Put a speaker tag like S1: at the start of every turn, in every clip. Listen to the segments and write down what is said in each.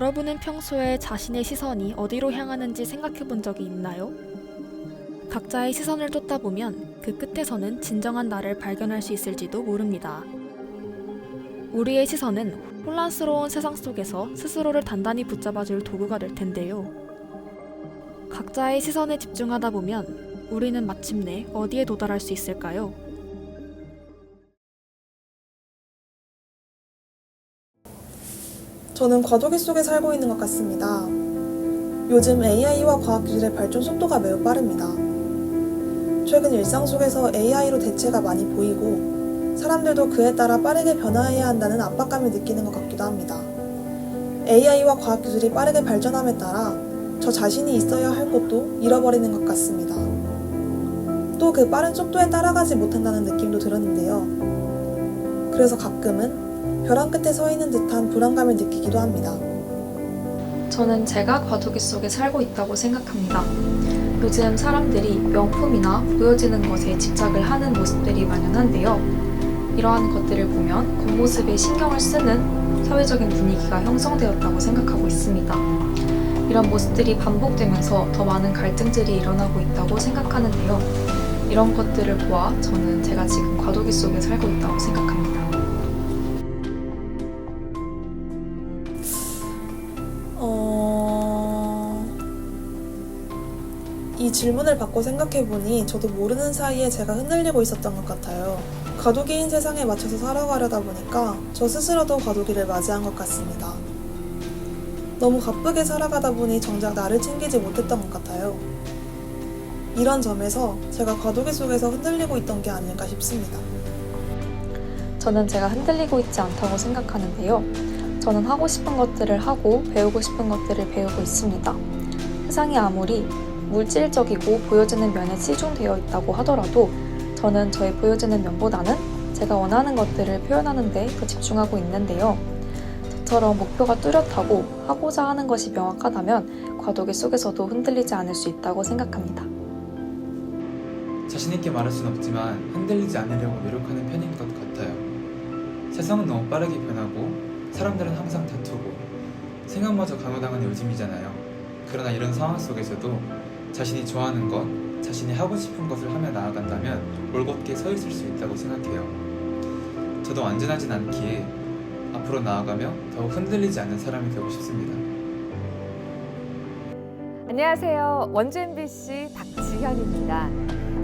S1: 여러분은 평소에 자신의 시선이 어디로 향하는지 생각해 본 적이 있나요? 각자의 시선을 쫓다 보면 그 끝에서는 진정한 나를 발견할 수 있을지도 모릅니다. 우리의 시선은 혼란스러운 세상 속에서 스스로를 단단히 붙잡아줄 도구가 될 텐데요. 각자의 시선에 집중하다 보면 우리는 마침내 어디에 도달할 수 있을까요?
S2: 저는 과도기 속에 살고 있는 것 같습니다. 요즘 AI와 과학기술의 발전 속도가 매우 빠릅니다. 최근 일상 속에서 AI로 대체가 많이 보이고 사람들도 그에 따라 빠르게 변화해야 한다는 압박감을 느끼는 것 같기도 합니다. AI와 과학기술이 빠르게 발전함에 따라 저 자신이 있어야 할 곳도 잃어버리는 것 같습니다. 또 그 빠른 속도에 따라가지 못한다는 느낌도 들었는데요. 그래서 가끔은 벼랑 끝에 서 있는 듯한 불안감을 느끼기도 합니다.
S3: 저는 제가 과도기 속에 살고 있다고 생각합니다. 요즘 사람들이 명품이나 보여지는 것에 집착을 하는 모습들이 만연한데요. 이러한 것들을 보면 겉모습에 신경을 쓰는 사회적인 분위기가 형성되었다고 생각하고 있습니다. 이런 모습들이 반복되면서 더 많은 갈등들이 일어나고 있다고 생각하는데요. 이런 것들을 보아 저는 제가 지금 과도기 속에 살고 있다고 생각합니다.
S2: 이 질문을 받고 생각해보니 저도 모르는 사이에 제가 흔들리고 있었던 것 같아요. 과도기인 세상에 맞춰서 살아가려다 보니까 저 스스로도 과도기를 맞이한 것 같습니다. 너무 바쁘게 살아가다 보니 정작 나를 챙기지 못했던 것 같아요. 이런 점에서 제가 과도기 속에서 흔들리고 있던 게 아닐까 싶습니다.
S3: 저는 제가 흔들리고 있지 않다고 생각하는데요. 저는 하고 싶은 것들을 하고 배우고 싶은 것들을 배우고 있습니다. 세상이 아무리 물질적이고 보여지는 면에 치중되어 있다고 하더라도 저는 저의 보여지는 면보다는 제가 원하는 것들을 표현하는 데 더 집중하고 있는데요. 저처럼 목표가 뚜렷하고 하고자 하는 것이 명확하다면 과도기 속에서도 흔들리지 않을 수 있다고 생각합니다.
S4: 자신 있게 말할 순 없지만 흔들리지 않으려고 노력하는 편인 것 같아요. 세상은 너무 빠르게 변하고 사람들은 항상 다투고 생각마저 강요당하는 요즘이잖아요. 그러나 이런 상황 속에서도 자신이 좋아하는 것, 자신이 하고 싶은 것을 하며 나아간다면 올곧게 서 있을 수 있다고 생각해요. 저도 완전하진 않기에 앞으로 나아가며 더욱 흔들리지 않는 사람이 되고 싶습니다.
S5: 안녕하세요. 원주 MBC 박지현입니다.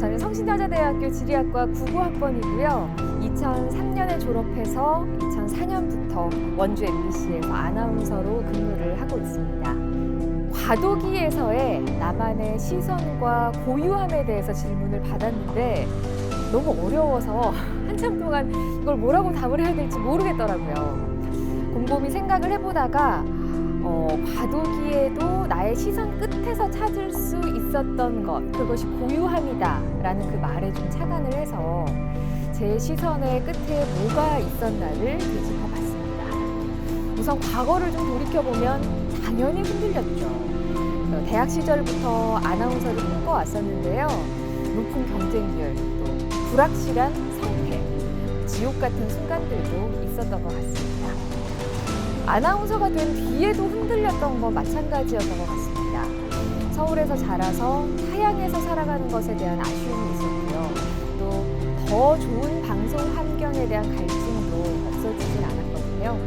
S5: 저는 성신여자대학교 지리학과 99학번이고요. 2003년에 졸업해서 2004년부터 원주 MBC에서 아나운서로 근무를 하고 있습니다. 과도기에서의 나만의 시선과 고유함에 대해서 질문을 받았는데 너무 어려워서 한참 동안 이걸 뭐라고 답을 해야 될지 모르겠더라고요. 곰곰이 생각을 해보다가 과도기에도 나의 시선 끝에서 찾을 수 있었던 것, 그것이 고유함이다 라는 그 말에 좀 착안을 해서 제 시선의 끝에 뭐가 있었나를 되짚어봤습니다. 우선 과거를 좀 돌이켜보면 당연히 흔들렸죠. 대학 시절부터 아나운서를 꿈꿔왔었는데요. 높은 경쟁률, 또 불확실한 성패, 지옥 같은 순간들도 있었던 것 같습니다. 아나운서가 된 뒤에도 흔들렸던 건 마찬가지였던 것 같습니다. 서울에서 자라서 타향에서 살아가는 것에 대한 아쉬움이 있었고요. 또 더 좋은 방송 환경에 대한 갈증도 없어지진 않았거든요.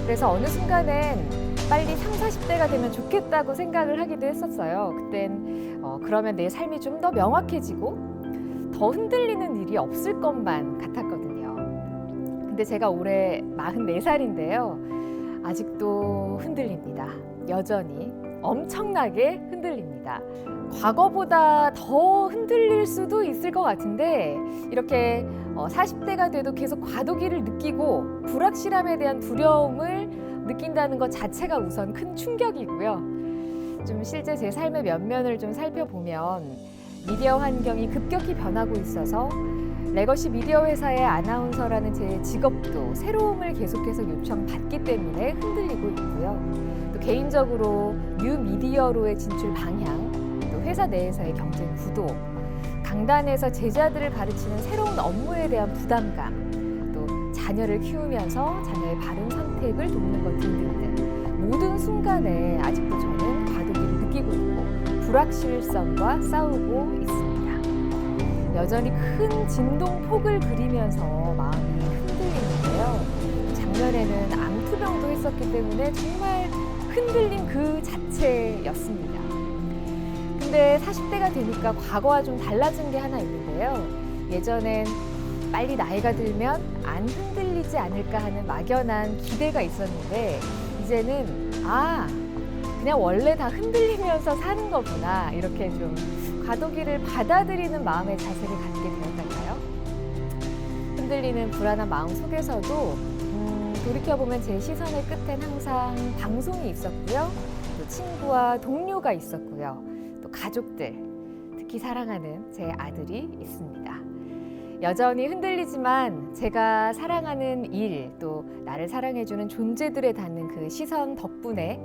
S5: 그래서 어느 순간엔 빨리 30, 40대가 되면 좋겠다고 생각을 하기도 했었어요. 그땐 그러면 내 삶이 좀 더 명확해지고 더 흔들리는 일이 없을 것만 같았거든요. 근데 제가 올해 44살인데요. 아직도 흔들립니다. 여전히 엄청나게 흔들립니다. 과거보다 더 흔들릴 수도 있을 것 같은데 이렇게 40대가 돼도 계속 과도기를 느끼고 불확실함에 대한 두려움을 느낀다는 것 자체가 우선 큰 충격이고요. 좀 실제 제 삶의 면면을 좀 살펴보면 미디어 환경이 급격히 변하고 있어서 레거시 미디어 회사의 아나운서라는 제 직업도 새로움을 계속해서 요청받기 때문에 흔들리고 있고요. 또 개인적으로 뉴 미디어로의 진출 방향, 또 회사 내에서의 경쟁 구도, 강단에서 제자들을 가르치는 새로운 업무에 대한 부담감, 또 자녀를 키우면서 자녀의 바른 선택을 돕는 것 등등등 모든 순간에 아직도 저는 과도기를 느끼고 있고 불확실성과 싸우고 있습니다. 여전히 큰 진동폭을 그리면서 마음이 흔들리는데요. 작년에는 암투병도 했었기 때문에 정말 흔들림 그 자체였습니다. 근데 40대가 되니까 과거와 좀 달라진 게 하나 있는데요. 예전엔 빨리 나이가 들면 안 흔들리지 않을까 하는 막연한 기대가 있었는데 이제는 그냥 원래 다 흔들리면서 사는 거구나 이렇게 좀 과도기를 받아들이는 마음의 자세를 갖게 되었달까요? 흔들리는 불안한 마음 속에서도 돌이켜보면 제 시선의 끝엔 항상 방송이 있었고요. 또 친구와 동료가 있었고요. 또 가족들, 특히 사랑하는 제 아들이 있습니다. 여전히 흔들리지만 제가 사랑하는 일, 또 나를 사랑해주는 존재들에 닿는 그 시선 덕분에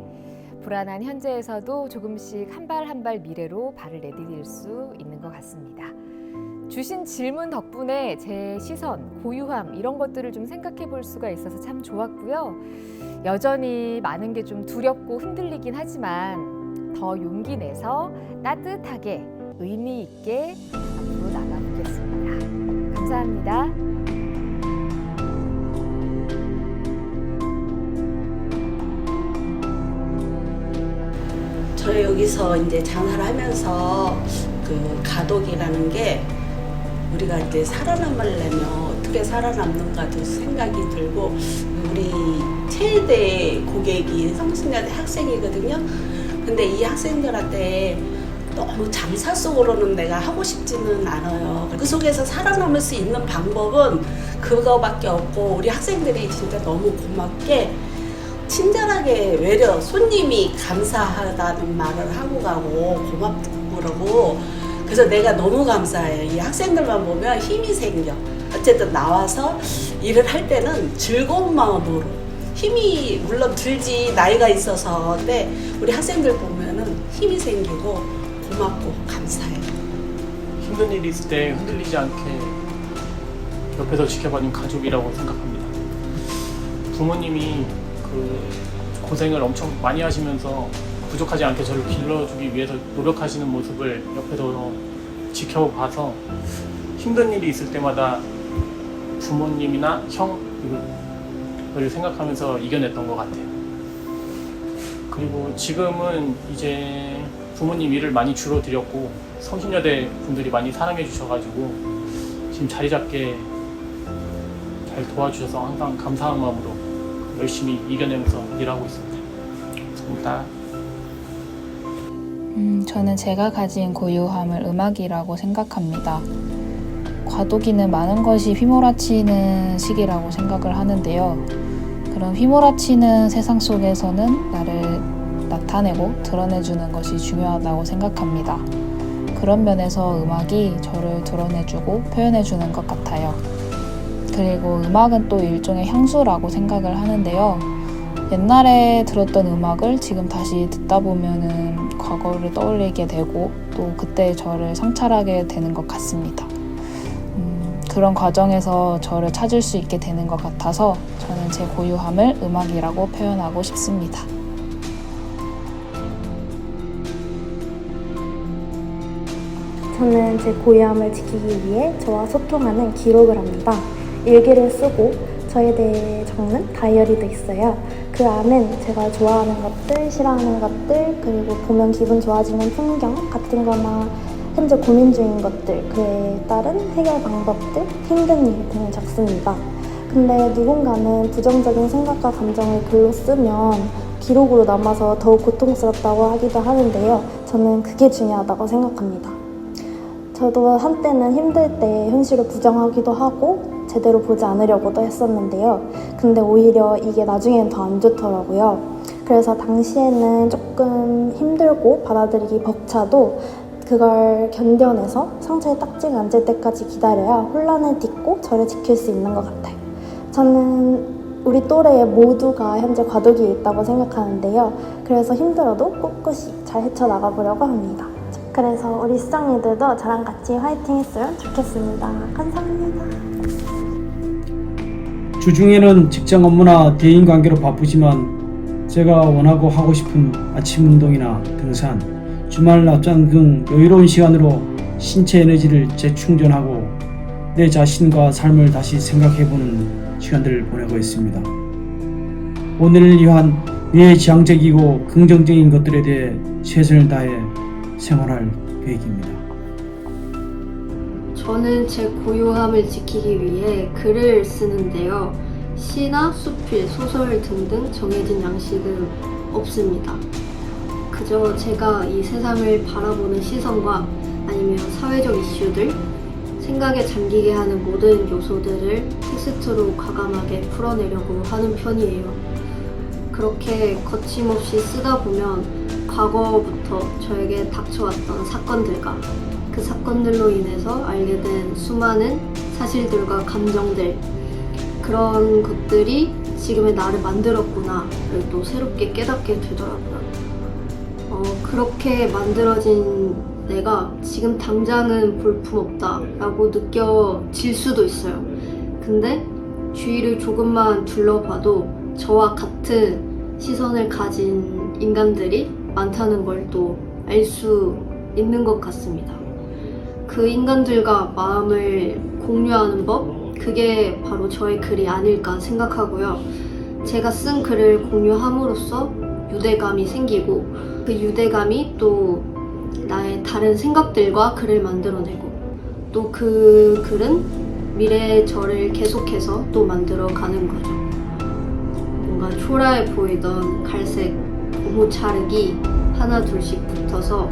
S5: 불안한 현재에서도 조금씩 한 발 한 발 미래로 발을 내디딜 수 있는 것 같습니다. 주신 질문 덕분에 제 시선, 고유함 이런 것들을 좀 생각해 볼 수가 있어서 참 좋았고요. 여전히 많은 게 좀 두렵고 흔들리긴 하지만 더 용기 내서 따뜻하게 의미 있게 앞으로 나가보겠습니다. 감사합니다.
S6: 저 여기서 이제 장사를 하면서 그 가독이라는 게 우리가 이제 살아남으려면 어떻게 살아남는가도 생각이 들고, 우리 최대 고객이 성신여대 학생이거든요. 근데 이 학생들한테 너무 장사 속으로는 내가 하고 싶지는 않아요. 그 속에서 살아남을 수 있는 방법은 그거밖에 없고, 우리 학생들이 진짜 너무 고맙게 친절하게 외려 손님이 감사하다는 말을 하고 가고 고맙다고 그러고, 그래서 내가 너무 감사해요. 이 학생들만 보면 힘이 생겨. 어쨌든 나와서 일을 할 때는 즐거운 마음으로, 힘이 물론 들지 나이가 있어서, 근데 우리 학생들 보면은 힘이 생기고 고맙고 감사해요.
S7: 힘든 일이 있을 때 흔들리지 않게 옆에서 지켜봐준 가족이라고 생각합니다. 부모님이 그 고생을 엄청 많이 하시면서 부족하지 않게 저를 길러주기 위해서 노력하시는 모습을 옆에서 지켜봐서 힘든 일이 있을 때마다 부모님이나 형을 생각하면서 이겨냈던 것 같아요. 그리고 지금은 이제 부모님 일을 많이 줄어들였고 성신여대 분들이 많이 사랑해 주셔가지고 지금 자리 잡게 잘 도와주셔서 항상 감사한 마음으로 열심히 이겨내면서 일하고 있습니다. 감사합니다.
S3: 저는 제가 가진 고유함을 음악이라고 생각합니다. 과도기는 많은 것이 휘몰아치는 시기라고 생각을 하는데요. 그런 휘몰아치는 세상 속에서는 나를 나타내고 드러내주는 것이 중요하다고 생각합니다. 그런 면에서 음악이 저를 드러내주고 표현해주는 것 같아요. 그리고 음악은 또 일종의 향수라고 생각을 하는데요. 옛날에 들었던 음악을 지금 다시 듣다 보면은 과거를 떠올리게 되고 또 그때 저를 성찰하게 되는 것 같습니다. 그런 과정에서 저를 찾을 수 있게 되는 것 같아서 저는 제 고유함을 음악이라고 표현하고 싶습니다.
S8: 저는 제 고유함을 지키기 위해 저와 소통하는 기록을 합니다. 일기를 쓰고 저에 대해 적는 다이어리도 있어요. 그 안엔 제가 좋아하는 것들, 싫어하는 것들, 그리고 보면 기분 좋아지는 풍경 같은 거나 현재 고민 중인 것들, 그에 따른 해결 방법들, 힘든 일 등을 적습니다. 근데 누군가는 부정적인 생각과 감정을 글로 쓰면 기록으로 남아서 더욱 고통스럽다고 하기도 하는데요. 저는 그게 중요하다고 생각합니다. 저도 한때는 힘들 때 현실을 부정하기도 하고 제대로 보지 않으려고도 했었는데요. 근데 오히려 이게 나중에는 더 안 좋더라고요. 그래서 당시에는 조금 힘들고 받아들이기 벅차도 그걸 견뎌내서 상처에 딱지가 앉을 때까지 기다려야 혼란을 딛고 저를 지킬 수 있는 것 같아요. 저는 우리 또래의 모두가 현재 과도기에 있다고 생각하는데요. 그래서 힘들어도 꿋꿋이 잘 헤쳐나가보려고 합니다. 그래서 우리 수정이들도 저랑 같이 화이팅 했으면 좋겠습니다. 감사합니다.
S9: 주중에는 직장 업무나 대인 관계로 바쁘지만 제가 원하고 하고 싶은 아침 운동이나 등산, 주말 낮잠 등 여유로운 시간으로 신체 에너지를 재충전하고 내 자신과 삶을 다시 생각해보는 시간들을 보내고 있습니다. 오늘을 위한 미래지향적이고 긍정적인 것들에 대해 최선을 다해 생활할 계획입니다.
S10: 저는 제 고유함을 지키기 위해 글을 쓰는데요. 시나 수필, 소설 등등 정해진 양식은 없습니다. 그저 제가 이 세상을 바라보는 시선과 아니면 사회적 이슈들, 생각에 잠기게 하는 모든 요소들을 텍스트로 과감하게 풀어내려고 하는 편이에요. 그렇게 거침없이 쓰다 보면 과거부터 저에게 닥쳐왔던 사건들과 그 사건들로 인해서 알게 된 수많은 사실들과 감정들, 그런 것들이 지금의 나를 만들었구나를 또 새롭게 깨닫게 되더라고요. 그렇게 만들어진 내가 지금 당장은 볼품없다 라고 느껴질 수도 있어요. 근데 주위를 조금만 둘러봐도 저와 같은 시선을 가진 인간들이 많다는 걸 또 알 수 있는 것 같습니다. 그 인간들과 마음을 공유하는 법, 그게 바로 저의 글이 아닐까 생각하고요. 제가 쓴 글을 공유함으로써 유대감이 생기고 그 유대감이 또 나의 다른 생각들과 글을 만들어내고 또 그 글은 미래의 저를 계속해서 또 만들어가는 거죠. 뭔가 초라해 보이던 갈색 고무 찰흙이 하나 둘씩 붙어서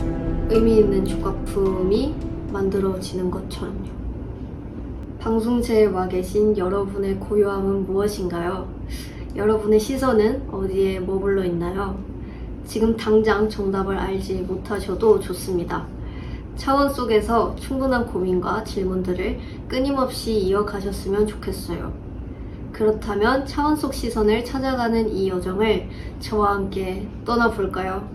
S10: 의미 있는 조각품이 만들어지는 것처럼요. 방송체에 와 계신 여러분의 고요함은 무엇인가요? 여러분의 시선은 어디에 머물러 있나요? 지금 당장 정답을 알지 못하셔도 좋습니다. 차원 속에서 충분한 고민과 질문들을 끊임없이 이어가셨으면 좋겠어요. 그렇다면 차원 속 시선을 찾아가는 이 여정을 저와 함께 떠나볼까요?